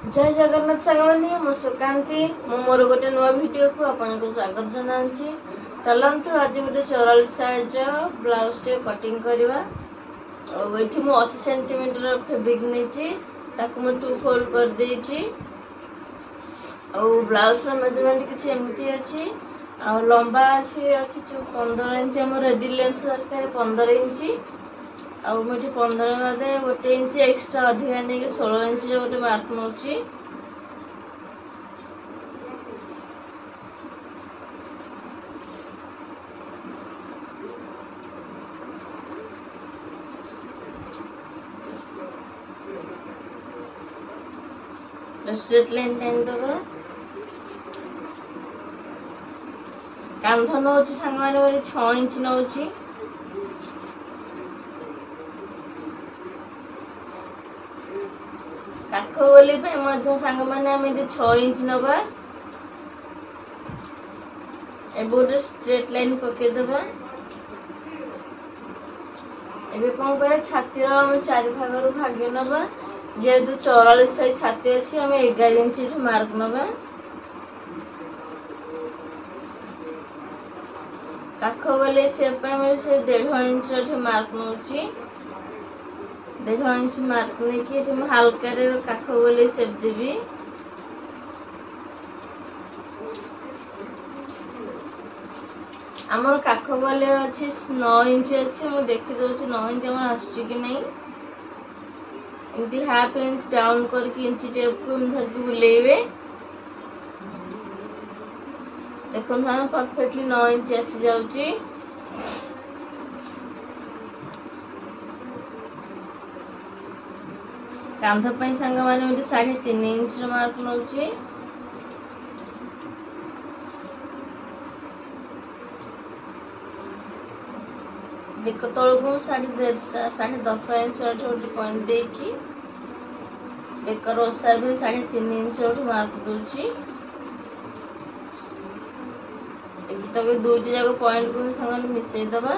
जय जगन्नाथ सांगमानी मु सुकांती मु मोर गोटे नुआ वीडियो को आपको स्वागत जनाची। चलतु आज गोटे 44 साइज ब्लाउज टे कटिंग करवा। ये मु 80 सेंटीमीटर फैब्रिक नहीं ताकू मु 2 फोल्ड कर देची। ब्लाउज मेजरमेंट किसी एमती अच्छी लंबा अच्छी जो 15 इंच आम रेडी लेंथ दरकार 15 इंच मुझे 15 बादे गोटे इंच एक्सट्रा अधिका नहीं 16 इंच गोटे मार्क नौ स्ट्रेट लाइन टाइम दबा कांध नौ सांग मैंने 6 इंच नौ काख गोली सांग मैंने 6 इंच नवा गोटे स्ट्रेट लाइन पकईदबा। एबे कौन करे छाती आम 4 भाग रू भाग्य नवा जेहेतु 44 साइज छाती अच्छी आम 11 इंच मार्क नवा। काख गले से 1.5 इंच मार्क नौ 1.5 इंच मार्क नहीं कि हल्का काख गले सेप देवी। आमर काख गले अच्छी 9 इंच अच्छे मुझे देखी दौर 9 इंच आम आसुची कि नहीं एमती हाफ इंच डाउन करके इंच टेप को धरती बुलेबे देखो परफेक्टली 9 इंच आसी जाउची। कांध पर सांग मैंने 3.5 इंच मार्क नौ बेक तल को 10.5 इंच गोटे पॉइंट देकी बेकर ओसार भी 3.5 इंच गोटे मार्क दूची। तब दुईटी जाक पॉइंट को सांग मिसई दबा।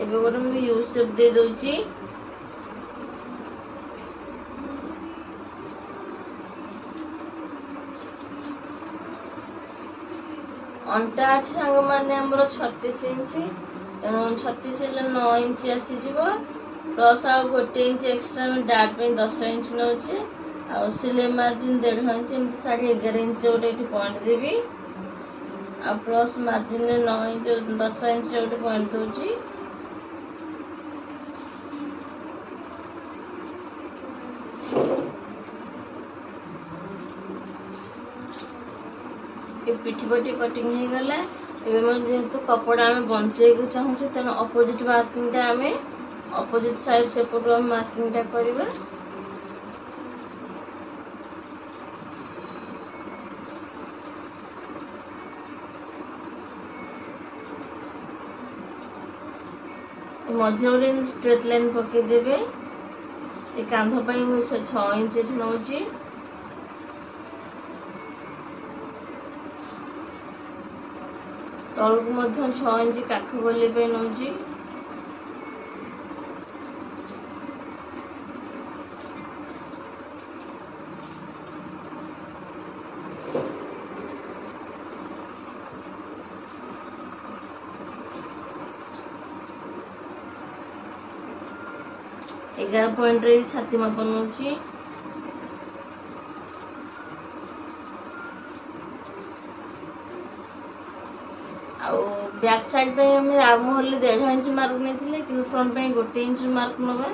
एबे गोटे मुझे यू शेप दे दूची। अंटा अच्छे सांग मैंने 36 इंच तेणु 36 9 इंच आसीज प्लस आ गोटे इंच एक्सट्रा डार्ट पे 10 इंच नौचे आ सिलाई मार्जिन 1.5 इंच एमती 11.5 इंच गोटे पॉइंट देवी आ प्लस मार्जिन 9 इंच 10 इंच गोटे पॉइंट दूची। पिठपटी कटिंग हो गला। जेहेतु कपड़ा आम बंचे चाहूँ तेना अपोजिट मार्किंग आम अपोजिट साइड सेपटू आम मार्किंग करवा। मझे गोटे स्ट्रेट लाइन पकईदेवे से कांध पर 6 इंच नौ तल को 6 इंच काख गले नौ। एगार पॉइंट छाती माप नौ बैक साइड पे हमें आर्म होल 1.5 इंच मार्क नहीं कि फ्रंट पे गोटे इंच मार्क नवा।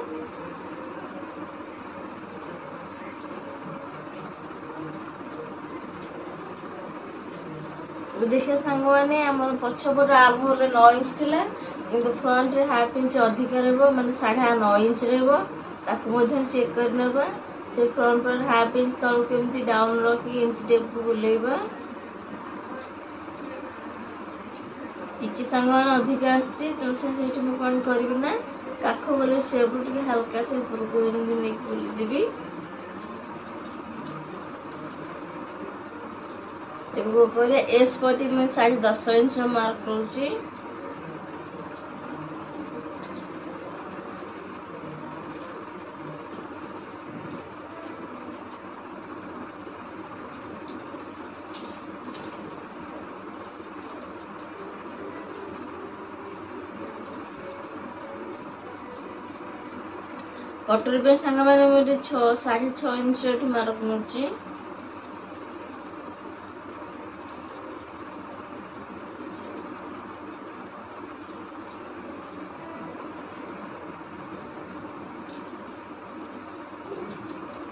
देखिए सांग मैंने आम पछपट आर्म होल 9 इंच थिला किंतु फ्रंट रे हाफ इंच अधिक रहबो माने 9.5 इंच रहबो चेक कर नेबा। से फ्रंट पर हाफ इंच तल केमती डाउन रखी इंच टेप को बुलेबा। टिकी सांग मैंने अधिक आसी तो से कौन करी ना काख गले सेप हल्का से ऊपर को नहीं बुलेदेवी। एस पटी में 10.5 इंच मार्क रोची कटोरी पे सांग मैंने मुझे 6.5 इंच मार्क नौची।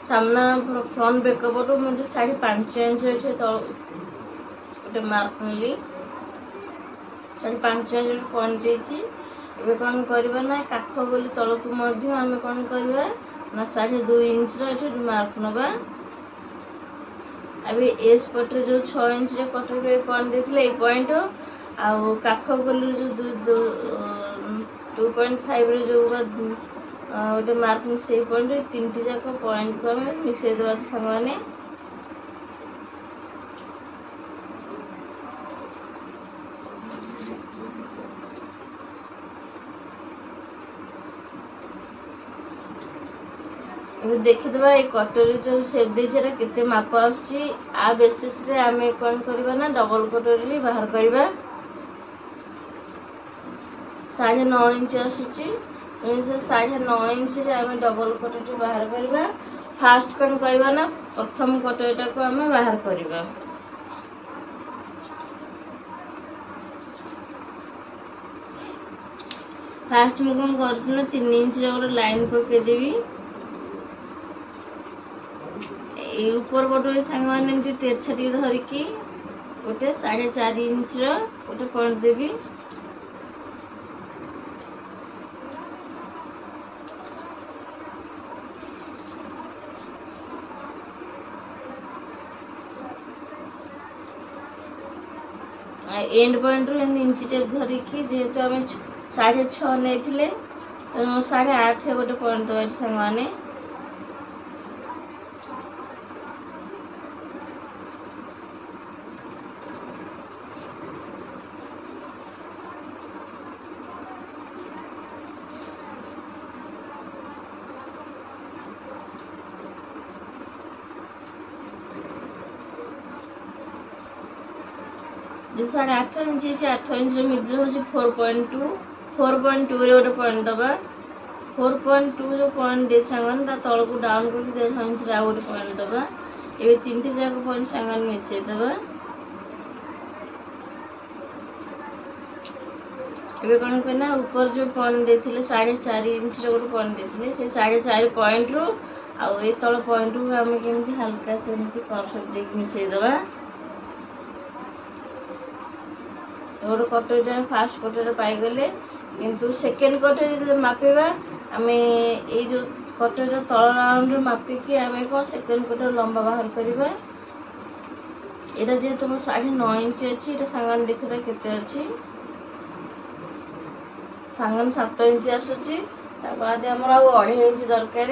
सामना फ्रंट बेक पटू मुझे 5.5 इंच गोटे मार्क मिली। 5.5 इंच पॉइंट देती। ଏବେ କ'ଣ କରିବା ନା କାଖ ବୋଲି ତଳକୁ ମଧ୍ୟ ଆମେ କ'ଣ କରିବା ନା 2.5 ଇଞ୍ଚର ଏଠି ମାର୍କ ନେବା। ଏବେ ଏସ୍ ପଟରେ ଯେଉଁ 6 ଇଞ୍ଚରେ କଟୋରୀ ପଏଣ୍ଟ ଦେଇଥିଲେ ଏଇ ପଏଣ୍ଟ ଆଉ କାଖ ବୋଲି ଯେଉଁ 2.5ରେ ଯେଉଁ ଗୋଟେ ମାର୍କ ସେଇ ପଏଣ୍ଟ ତିନିଟି ଯାକ ପଏଣ୍ଟକୁ ଆମେ ମିଶାଇ ଦେବା ସାଙ୍ଗମାନେ। देखीदे ये कटोरी जो सेप देते केते माप आसुची आ बेसिस रे आमे कौन करबा ना डबल कटोरी बाहर करबा। 9.5 इंच आसुची से 9.5 इंच रे आमे डबल कटोरी बाहर करबा। फास्ट कौन करबा ना प्रथम कटोरीटा को आमे बाहर करबा। फास्ट मु कौन करछु ना 3 इंच रे गोटे लाइन पके देबी। ऊपर पटो सांग मैंने तेरछा टी धरिकी गोटे 4.5 इंच गोटे पॉइंट देवी। एंड पॉइंट रू इंच टेप धरिकी जेहेतु आम 6.5 नहीं तेणु 8.5 गोटे पॉइंट दबा सांग मैंने। जो 8.5 इंच 8 इंच मिडिल हूँ 4.2 4.2 रे गोटे पॉइंट दबा। 4.2 जो पॉइंट दे सांगन तल को डाउन करके 1.5 इंच रे गोटे पॉइंट दबा। ये 3टी जाक पॉइंट सांगन मिसई दबा। ये कौन करना ऊपर जो पॉइंट देथिले 4.5 इंच रे गोटे पॉइंट देथिले से 4.5 पॉइंट रू आ ए तल पॉइंट रू आमे केमती हल्का सेमती कर्सर देख मिसई दबा। गोटे कटोरी फास्ट कटोरी पाईगले किंतु सेकेंड कटोरी मापिबा आमे ए जो कटोरी तल राउंड मापिकी आमे को सेकेंड कटोरी लंबा बाहर करबा। एटा जे तुम 9.5 इंच अछि एटा सांगन देखिबा केते अछि सांगन 7 इंच आसुची। ता बाद हमर 2.5 इंच दरकार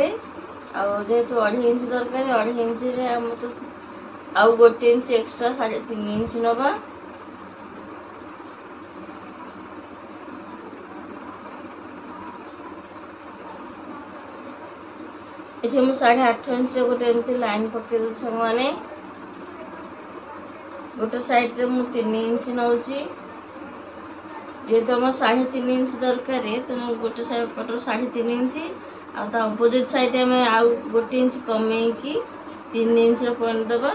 आ जेहेतु 2.5 इंच दरकार 2.5 इंच रे हम तो आउ 1 इंच एक्स्ट्रा 3.5 इंच नबा। ये मुझे 8.5 इंच गोटे एमती लाइन पकड़ मैंने गोटे साइड रे मु 3 इंच नौची जेहेतु आम 3.5 इंच दरकार तो गोटे साइड पटर 3.5 इंच आ अपोजिट साइड आम आउ 1 इंच कमे 3 इंच पॉइंट दबा।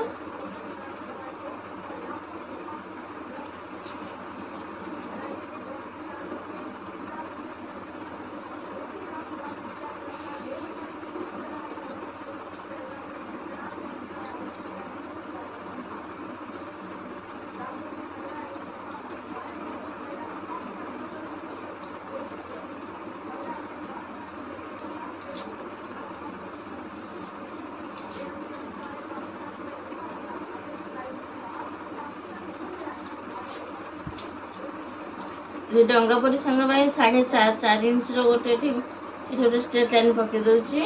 डंगा पटी सांग 4.5 इंच गोटे गोटे स्ट्रेट लाइन पकई दूसरी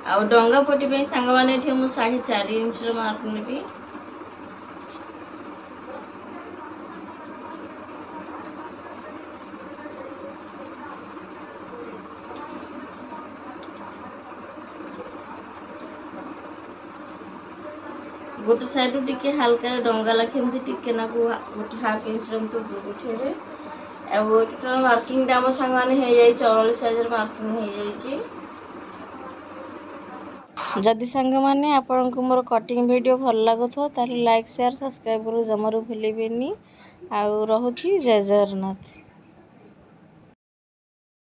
आ डंगा पटी सांग मैंने 4.5 इंच मार्क नेबी। गोटे साइड टिके हल्का डंगा लखे टिके ना गोटे 1/2 इंच उठे टोटल मार्किंग आम सांग मैंने 44 साइज मार्किंग हो जाइए। जदि सांग मैंने आपण को मोर कटिंग वीडियो भल लगुथो ताले लाइक शेयर सब्सक्राइब करू जमारू भूलिबेनी। आउ रहुची जय जगन्नाथ।